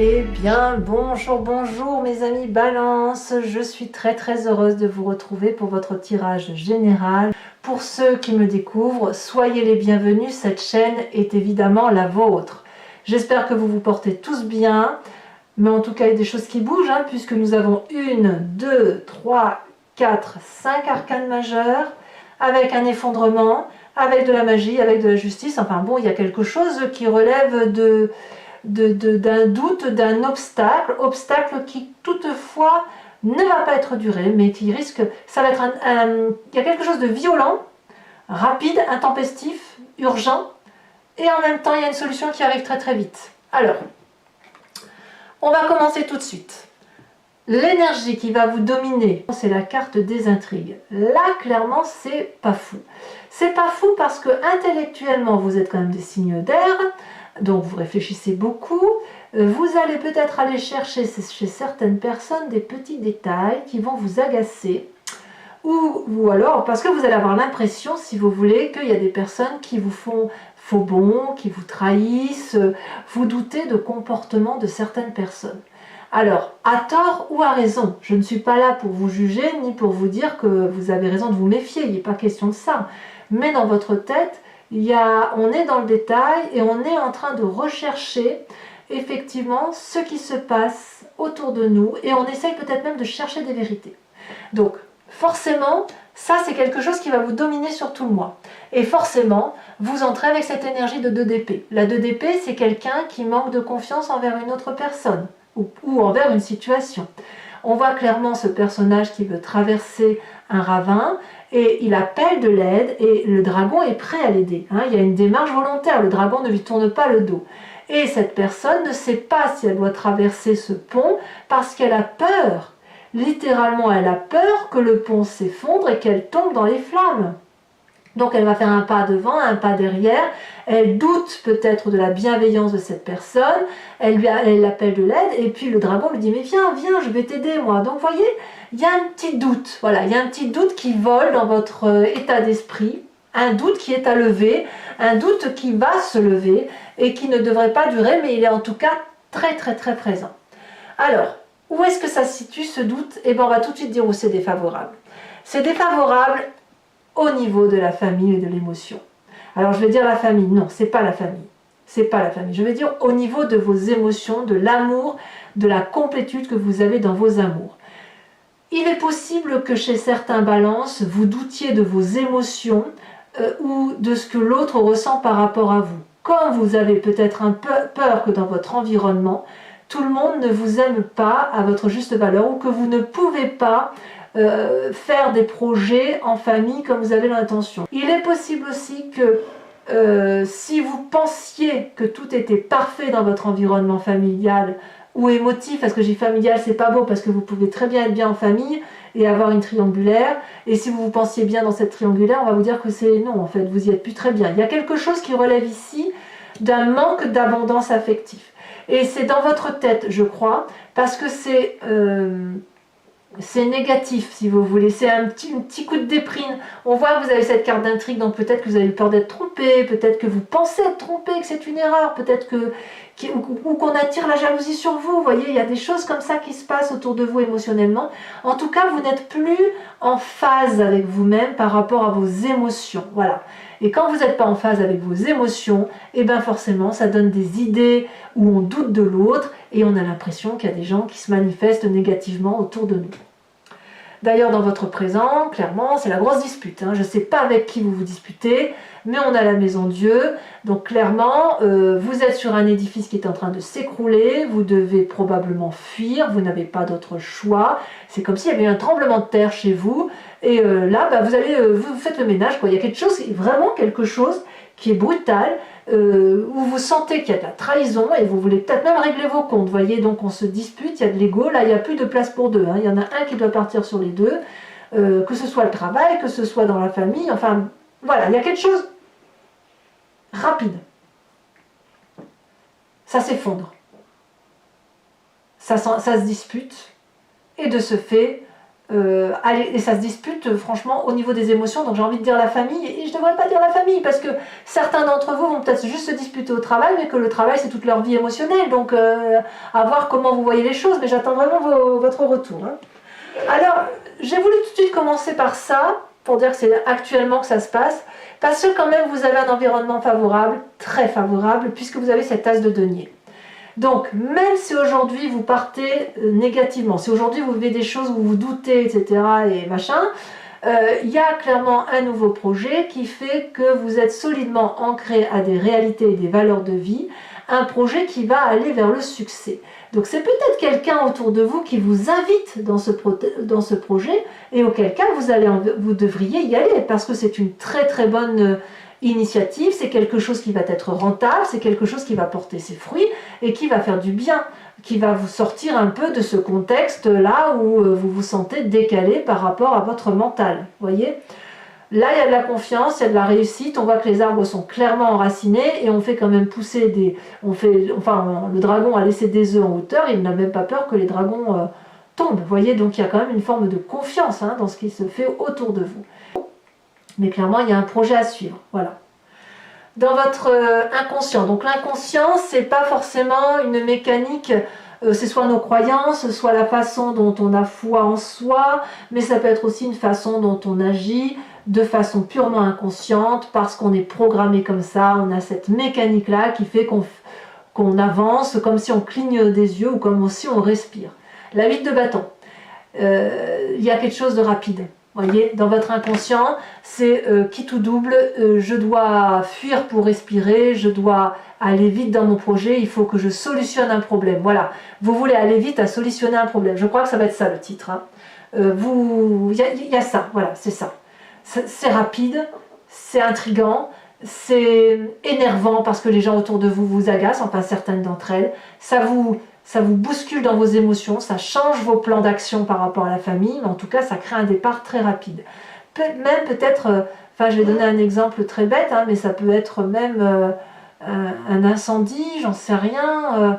Eh bien, bonjour mes amis Balance, je suis très heureuse de vous retrouver pour votre tirage général. Pour ceux qui me découvrent, soyez les bienvenus, cette chaîne est évidemment la vôtre. J'espère que vous vous portez tous bien, mais en tout cas il y a des choses qui bougent, puisque nous avons 1, 2, 3, 4, 5 arcanes majeures, avec un effondrement, avec de la magie, avec de la justice. Enfin bon, il y a quelque chose qui relève d'un doute, d'un obstacle qui toutefois ne va pas être duré, mais qui risque, ça va être il y a quelque chose de violent, rapide, intempestif, urgent, et en même temps il y a une solution qui arrive très vite. Alors, on va commencer tout de suite. L'énergie qui va vous dominer, c'est la carte des intrigues. Là, clairement, c'est pas fou. C'est pas fou parce que intellectuellement, vous êtes quand même des signes d'air, donc vous réfléchissez beaucoup. Vous allez peut-être aller chercher chez certaines personnes des petits détails qui vont vous agacer. Ou alors, parce que vous allez avoir l'impression, si vous voulez, qu'il y a des personnes qui vous font faux bond, qui vous trahissent, vous doutez de comportement de certaines personnes. Alors, à tort ou à raison, je ne suis pas là pour vous juger, ni pour vous dire que vous avez raison de vous méfier, il n'est pas question de ça. Mais dans votre tête, on est dans le détail et on est en train de rechercher effectivement ce qui se passe autour de nous et on essaye peut-être même de chercher des vérités. Donc, forcément, ça c'est quelque chose qui va vous dominer sur tout le mois. Et forcément, vous entrez avec cette énergie de 2 d'épée. La 2 d'épée, c'est quelqu'un qui manque de confiance envers une autre personne ou envers une situation. On voit clairement ce personnage qui veut traverser un ravin et il appelle de l'aide et le dragon est prêt à l'aider. Il y a une démarche volontaire, le dragon ne lui tourne pas le dos. Et cette personne ne sait pas si elle doit traverser ce pont parce qu'elle a peur. Littéralement, elle a peur que le pont s'effondre et qu'elle tombe dans les flammes. Donc elle va faire un pas devant, un pas derrière, elle doute peut-être de la bienveillance de cette personne, elle appelle de l'aide et puis le dragon lui dit mais viens, je vais t'aider moi. Donc vous voyez, il y a un petit doute, voilà, il y a un petit doute qui vole dans votre état d'esprit, un doute qui est à lever, un doute qui va se lever et qui ne devrait pas durer, mais il est en tout cas très présent. Alors, où est-ce que ça se situe ce doute? Eh bien on va tout de suite dire où c'est défavorable. C'est défavorable au niveau de la famille et de l'émotion. Alors je vais dire la famille, non, c'est pas la famille. C'est pas la famille. Je vais dire au niveau de vos émotions, de l'amour, de la complétude que vous avez dans vos amours. Il est possible que chez certains balances, vous doutiez de vos émotions ou de ce que l'autre ressent par rapport à vous. Comme vous avez peut-être un peu peur que dans votre environnement, tout le monde ne vous aime pas à votre juste valeur ou que vous ne pouvez pas faire des projets en famille comme vous avez l'intention. Il est possible aussi que si vous pensiez que tout était parfait dans votre environnement familial ou émotif, parce que j'ai familial c'est pas beau parce que vous pouvez très bien être bien en famille et avoir une triangulaire, et si vous vous pensiez bien dans cette triangulaire, on va vous dire que c'est non, en fait vous y êtes plus très bien. Il y a quelque chose qui relève ici d'un manque d'abondance affective et c'est dans votre tête, je crois, parce que c'est négatif si vous voulez, c'est un petit coup de déprime. On voit que vous avez cette carte d'intrigue, donc peut-être que vous avez peur d'être trompé, peut-être que vous pensez être trompé, que c'est une erreur, peut-être ou qu'on attire la jalousie sur vous. Vous voyez, il y a des choses comme ça qui se passent autour de vous émotionnellement. En tout cas, vous n'êtes plus en phase avec vous-même par rapport à vos émotions. Voilà. Et quand vous n'êtes pas en phase avec vos émotions, et bien forcément, ça donne des idées où on doute de l'autre et on a l'impression qu'il y a des gens qui se manifestent négativement autour de nous. D'ailleurs, dans votre présent, clairement, c'est la grosse dispute. Je ne sais pas avec qui vous vous disputez, mais on a la maison Dieu. Donc clairement, vous êtes sur un édifice qui est en train de s'écrouler, vous devez probablement fuir, vous n'avez pas d'autre choix. C'est comme s'il y avait eu un tremblement de terre chez vous. Et là, vous faites le ménage. Il y a vraiment quelque chose qui est brutal, où vous sentez qu'il y a de la trahison et vous voulez peut-être même régler vos comptes. Vous voyez, donc on se dispute, il y a de l'ego, là il n'y a plus de place pour deux. Il y en a un qui doit partir sur les deux, que ce soit le travail, que ce soit dans la famille, enfin voilà, il y a quelque chose rapide. Ça s'effondre. Ça se dispute et de ce fait, et ça se dispute franchement au niveau des émotions, donc j'ai envie de dire la famille, et je ne devrais pas dire la famille, parce que certains d'entre vous vont peut-être juste se disputer au travail, mais que le travail c'est toute leur vie émotionnelle, donc à voir comment vous voyez les choses, mais j'attends vraiment votre retour. Hein. Alors, j'ai voulu tout de suite commencer par ça, pour dire que c'est actuellement que ça se passe, parce que quand même vous avez un environnement favorable, très favorable, puisque vous avez cette as de denier. Donc, même si aujourd'hui vous partez négativement, si aujourd'hui vous vivez des choses où vous doutez, etc., et machin, il y a clairement un nouveau projet qui fait que vous êtes solidement ancré à des réalités et des valeurs de vie, un projet qui va aller vers le succès. Donc c'est peut-être quelqu'un autour de vous qui vous invite dans ce projet, et auquel cas vous devriez y aller, parce que c'est une très très bonne initiative, c'est quelque chose qui va être rentable, c'est quelque chose qui va porter ses fruits et qui va faire du bien, qui va vous sortir un peu de ce contexte-là où vous vous sentez décalé par rapport à votre mental. Voyez ? Là, il y a de la confiance, il y a de la réussite, on voit que les arbres sont clairement enracinés et on fait quand même pousser des... le dragon a laissé des œufs en hauteur, il n'a même pas peur que les dragons tombent. Voyez ? Donc il y a quand même une forme de confiance dans ce qui se fait autour de vous. Mais clairement, il y a un projet à suivre. Voilà. Dans votre inconscient. Donc l'inconscient, c'est pas forcément une mécanique, c'est soit nos croyances, soit la façon dont on a foi en soi, mais ça peut être aussi une façon dont on agit de façon purement inconsciente, parce qu'on est programmé comme ça, on a cette mécanique-là qui fait qu'on avance, comme si on cligne des yeux ou comme si on respire. La 8 de bâton. Il y a quelque chose de rapide. Voyez, dans votre inconscient, c'est quitte ou double, je dois fuir pour respirer, je dois aller vite dans mon projet, il faut que je solutionne un problème. Voilà, vous voulez aller vite à solutionner un problème. Je crois que ça va être ça le titre. Hein. Il y a ça, voilà, c'est ça. C'est rapide, c'est intriguant, c'est énervant parce que les gens autour de vous vous agacent, enfin certaines d'entre elles. Ça vous bouscule dans vos émotions, ça change vos plans d'action par rapport à la famille, mais en tout cas, ça crée un départ très rapide. Même peut-être, je vais donner un exemple très bête, mais ça peut être même un incendie, j'en sais rien,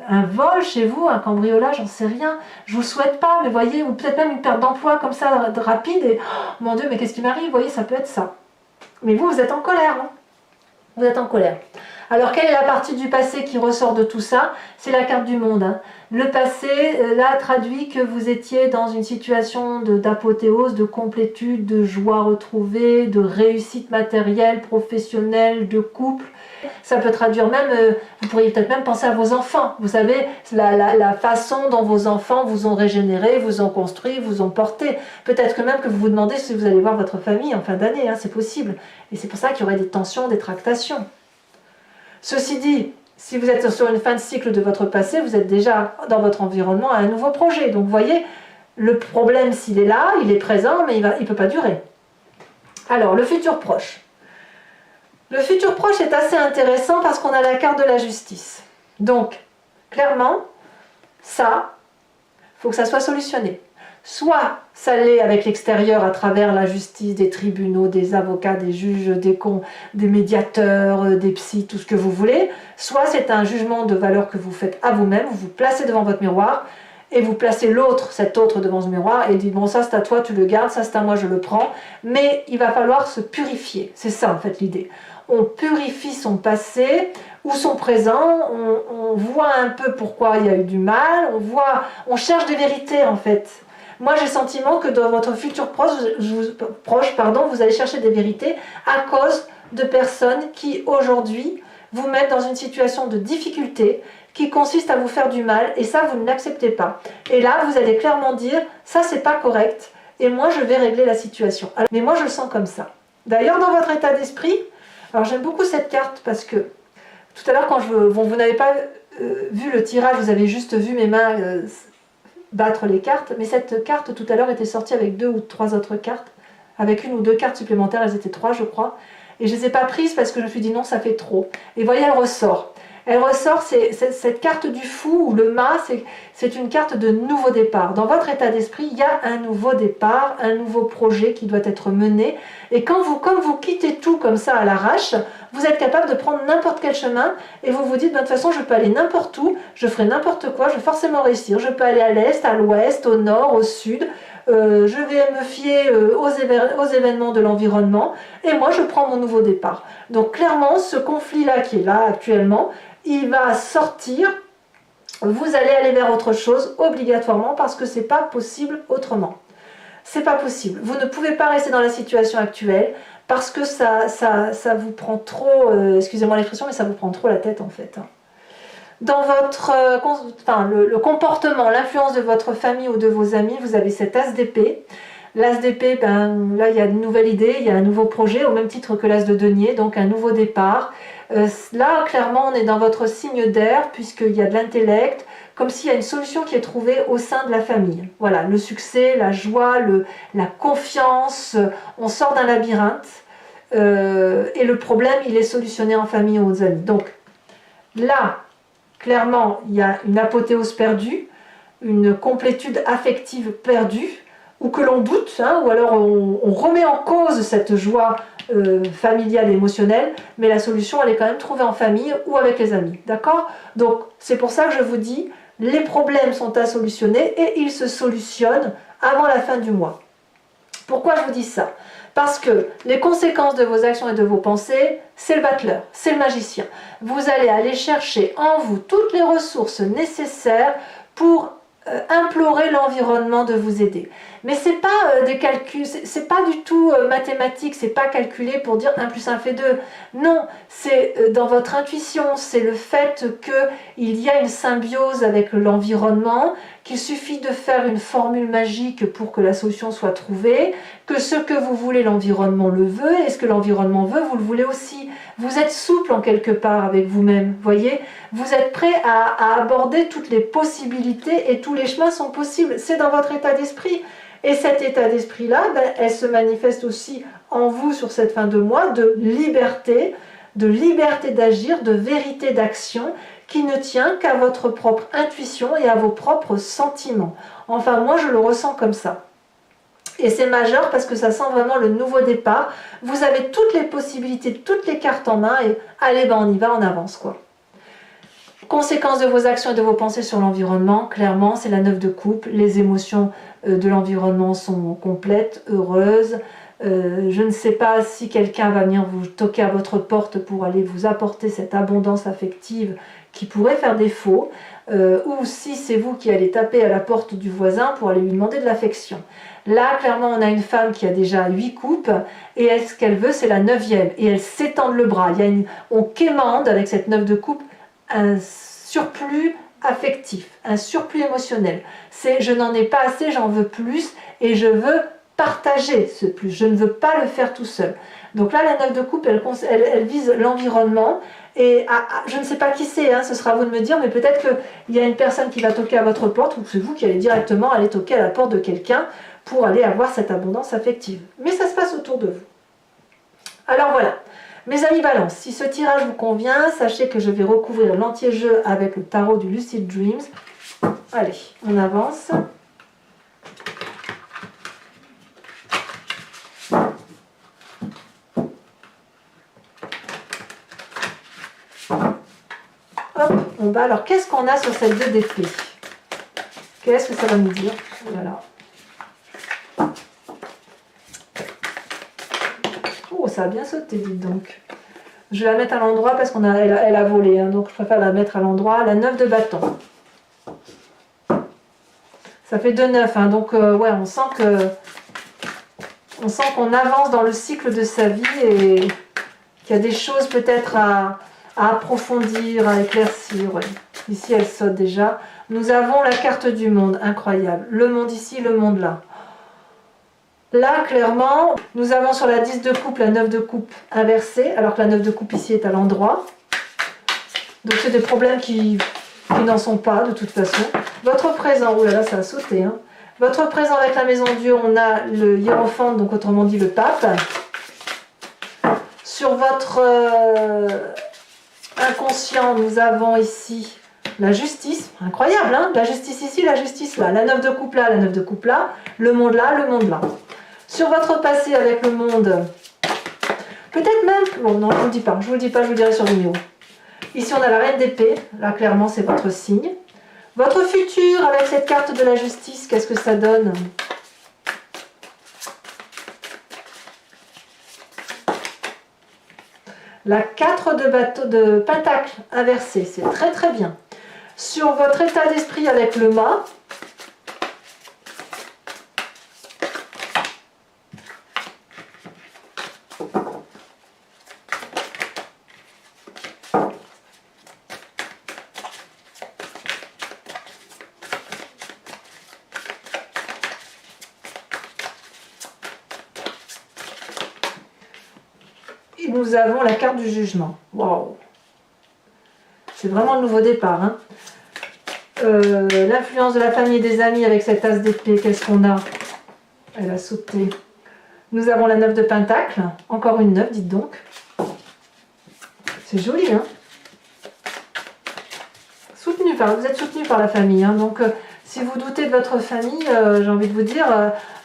un vol chez vous, un cambriolage, j'en sais rien. Je vous le souhaite pas, mais voyez, ou peut-être même une perte d'emploi comme ça, rapide, et oh, mon Dieu, mais qu'est-ce qui m'arrive? Vous voyez, ça peut être ça. Mais vous êtes en colère, hein. Vous êtes en colère. Alors, quelle est la partie du passé qui ressort de tout ça? C'est la carte du monde. Hein. Le passé, là, traduit que vous étiez dans une situation d'apothéose, de complétude, de joie retrouvée, de réussite matérielle, professionnelle, de couple. Ça peut traduire même, vous pourriez peut-être même penser à vos enfants. Vous savez, la façon dont vos enfants vous ont régénéré, vous ont construit, vous ont porté. Peut-être que même que vous vous demandez si vous allez voir votre famille en fin d'année, hein, c'est possible. Et c'est pour ça qu'il y aurait des tensions, des tractations. Ceci dit, si vous êtes sur une fin de cycle de votre passé, vous êtes déjà dans votre environnement à un nouveau projet. Donc vous voyez, le problème s'il est là, il est présent, mais il ne peut pas durer. Alors, le futur proche. Le futur proche est assez intéressant parce qu'on a la carte de la justice. Donc, clairement, ça, il faut que ça soit solutionné. Soit ça l'est avec l'extérieur à travers la justice, des tribunaux, des avocats, des juges, des médiateurs, des psys, tout ce que vous voulez. Soit c'est un jugement de valeur que vous faites à vous-même, vous vous placez devant votre miroir et vous placez l'autre, cet autre devant ce miroir et dites bon ça c'est à toi, tu le gardes, ça c'est à moi, je le prends. Mais il va falloir se purifier, c'est ça en fait l'idée. On purifie son passé ou son présent, on voit un peu pourquoi il y a eu du mal, on cherche des vérités en fait. Moi, j'ai le sentiment que dans votre futur proche, vous allez chercher des vérités à cause de personnes qui, aujourd'hui, vous mettent dans une situation de difficulté qui consiste à vous faire du mal, et ça, vous ne l'acceptez pas. Et là, vous allez clairement dire, ça, c'est pas correct, et moi, je vais régler la situation. Alors, mais moi, je le sens comme ça. D'ailleurs, dans votre état d'esprit, alors j'aime beaucoup cette carte parce que tout à l'heure, quand vous n'avez pas vu le tirage, vous avez juste vu mes mains battre les cartes, mais cette carte tout à l'heure était sortie avec 2 ou 3 autres cartes, avec 1 ou 2 cartes supplémentaires, elles étaient 3 je crois, et je ne les ai pas prises parce que je me suis dit non, ça fait trop. Et voyez, elle ressort. Elle ressort, c'est cette carte du fou, ou le mât, c'est une carte de nouveau départ. Dans votre état d'esprit, il y a un nouveau départ, un nouveau projet qui doit être mené, et comme vous quittez tout comme ça à l'arrache, vous êtes capable de prendre n'importe quel chemin et vous vous dites, de toute façon, je peux aller n'importe où, je ferai n'importe quoi, je vais forcément réussir. Je peux aller à l'est, à l'ouest, au nord, au sud. Je vais me fier aux événements de l'environnement et moi, je prends mon nouveau départ. Donc, clairement, ce conflit-là qui est là actuellement, il va sortir. Vous allez aller vers autre chose obligatoirement parce que c'est pas possible autrement. C'est pas possible. Vous ne pouvez pas rester dans la situation actuelle parce que ça vous prend trop, excusez-moi l'expression, mais ça vous prend trop la tête en fait. Dans votre, le comportement, l'influence de votre famille ou de vos amis, vous avez cet as d'épée. L'as d'épée, ben, là il y a une nouvelle idée, il y a un nouveau projet, au même titre que l'as de denier, donc un nouveau départ. Là, clairement, on est dans votre signe d'air, puisqu'il y a de l'intellect, comme s'il y a une solution qui est trouvée au sein de la famille. Voilà, le succès, la joie, la confiance, on sort d'un labyrinthe, et le problème, il est solutionné en famille ou aux amis. Donc, là, clairement, il y a une apothéose perdue, une complétude affective perdue, ou que l'on doute, hein, ou alors on remet en cause cette joie familiale et émotionnelle, mais la solution elle est quand même trouvée en famille ou avec les amis, d'accord? Donc c'est pour ça que je vous dis, les problèmes sont à solutionner et ils se solutionnent avant la fin du mois. Pourquoi je vous dis ça? Parce que les conséquences de vos actions et de vos pensées, c'est le battleur, c'est le magicien. Vous allez aller chercher en vous toutes les ressources nécessaires pour implorer l'environnement de vous aider. Mais c'est pas des calculs, c'est pas du tout mathématique, c'est pas calculé pour dire 1 plus 1 fait 2. Non, c'est dans votre intuition, c'est le fait qu'il y a une symbiose avec l'environnement, qu'il suffit de faire une formule magique pour que la solution soit trouvée, que ce que vous voulez, l'environnement le veut, et ce que l'environnement veut, vous le voulez aussi. Vous êtes souple en quelque part avec vous-même, voyez? Vous êtes prêt à aborder toutes les possibilités et tous les chemins sont possibles. C'est dans votre état d'esprit. Et cet état d'esprit-là, ben, elle se manifeste aussi en vous sur cette fin de mois de liberté d'agir, de vérité d'action qui ne tient qu'à votre propre intuition et à vos propres sentiments. Enfin, moi, je le ressens comme ça. Et c'est majeur parce que ça sent vraiment le nouveau départ. Vous avez toutes les possibilités, toutes les cartes en main et allez, ben on y va, on avance quoi. Conséquences de vos actions et de vos pensées sur l'environnement, clairement, c'est la 9 de coupe. Les émotions de l'environnement sont complètes, heureuses. Je ne sais pas si quelqu'un va venir vous toquer à votre porte pour aller vous apporter cette abondance affective qui pourrait faire défaut, ou si c'est vous qui allez taper à la porte du voisin pour aller lui demander de l'affection. Là, clairement, on a une femme qui a déjà 8 coupes, et ce qu'elle veut, c'est la 9e, et elle s'étend le bras. On quémande avec cette 9 de coupe un surplus affectif, un surplus émotionnel. C'est je n'en ai pas assez, j'en veux plus, et je veux partager ce plus. Je ne veux pas le faire tout seul. Donc là, la 9 de coupe, elle vise l'environnement. Et je ne sais pas qui c'est, hein, ce sera à vous de me dire, mais peut-être qu'il y a une personne qui va toquer à votre porte, ou c'est vous qui allez directement aller toquer à la porte de quelqu'un pour aller avoir cette abondance affective. Mais ça se passe autour de vous. Alors voilà, mes amis Balance, si ce tirage vous convient, sachez que je vais recouvrir l'entier-jeu avec le tarot du Lucid Dreams. Allez, on avance. Hop, on va. Alors, qu'est-ce qu'on a sur cette 2 d'épée? Qu'est-ce que ça va nous dire? Voilà. Oh, ça a bien sauté, dites donc. Je vais la mettre à l'endroit parce elle a volé, hein, donc je préfère la mettre à l'endroit. La 9 de bâton. Ça fait 2-9, hein, donc ouais, on sent qu'on avance dans le cycle de sa vie et qu'il y a des choses peut-être à approfondir, à éclaircir. Ouais. Ici, elle saute déjà. Nous avons la carte du monde, incroyable. Le monde ici, le monde là. Là, clairement, nous avons sur la 10 de coupe, la 9 de coupe inversée, alors que la 9 de coupe ici est à l'endroit. Donc, c'est des problèmes qui n'en sont pas, de toute façon. Votre présent, oh là là, ça a sauté. Hein. Votre présent avec la maison Dieu, on a le hiérophante, donc autrement dit le pape. Sur votre inconscient, nous avons ici la justice. Incroyable, hein? La justice ici, la justice là. La 9 de coupe là, la 9 de coupe là. Le monde là, le monde là. Sur votre passé avec le monde, Peut-être même, bon non je vous le dis pas, je vous le dis pas, je vous le dirai sur vidéo. Ici on a la reine d'épée, là clairement c'est votre signe. Votre futur avec cette carte de la justice, qu'est-ce que ça donne? La 4 de pentacle inversée, c'est très très bien. Sur votre état d'esprit avec le mât, et nous avons la carte du jugement. Waouh! C'est vraiment le nouveau départ. Hein. L'influence de la famille et des amis avec cette as d'épée, qu'est-ce qu'on a? Elle a sauté. Nous avons la 9 de pentacle, encore une 9, dites donc. C'est joli, hein? Vous êtes soutenu par la famille, hein, donc si vous doutez de votre famille, j'ai envie de vous dire,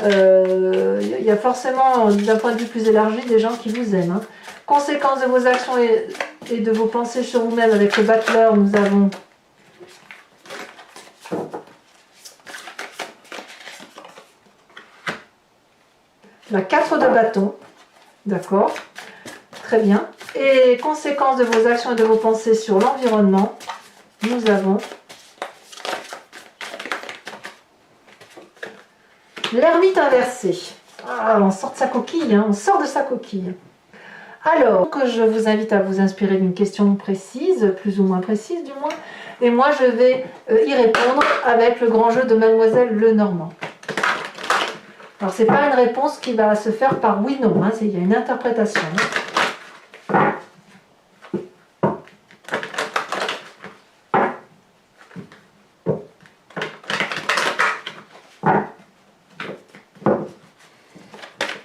il y a forcément, d'un point de vue plus élargi, des gens qui vous aiment. Hein. Conséquence de vos actions et de vos pensées sur vous-même avec le battleur, nous avons la 4 de bâton, d'accord, très bien. Et conséquence de vos actions et de vos pensées sur l'environnement, nous avons l'ermite inversé. Ah, on sort de sa coquille, hein, on sort de sa coquille. Alors, je vous invite à vous inspirer d'une question précise, plus ou moins précise du moins, et moi je vais y répondre avec le grand jeu de Mademoiselle Lenormand. Alors, c'est pas une réponse qui va se faire par oui, non, hein, il y a une interprétation.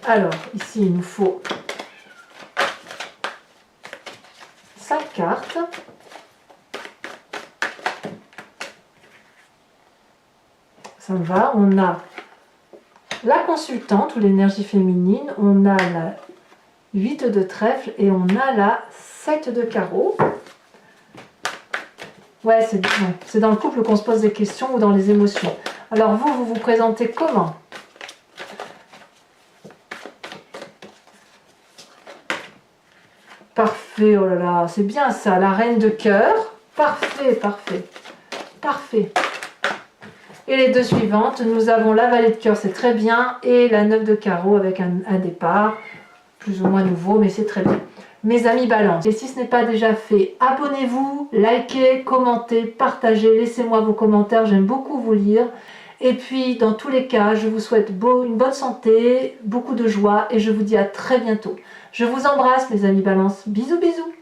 Alors, ici, il nous faut 5 cartes. Ça me va. On a la consultante ou l'énergie féminine. On a la 8 de trèfle et on a la 7 de carreau. Ouais, c'est dans le couple qu'on se pose des questions ou dans les émotions. Alors vous vous présentez comment ? Parfait, oh là là, c'est bien ça, la reine de cœur. Parfait, parfait, parfait. Et les deux suivantes, nous avons la valet de cœur, c'est très bien, et la 9 de carreau avec un départ, plus ou moins nouveau, mais c'est très bien. Mes amis balance, et si ce n'est pas déjà fait, abonnez-vous, likez, commentez, partagez, laissez-moi vos commentaires, j'aime beaucoup vous lire. Et puis, dans tous les cas, je vous souhaite une bonne santé, beaucoup de joie, et je vous dis à très bientôt. Je vous embrasse, mes amis balance. Bisous, bisous.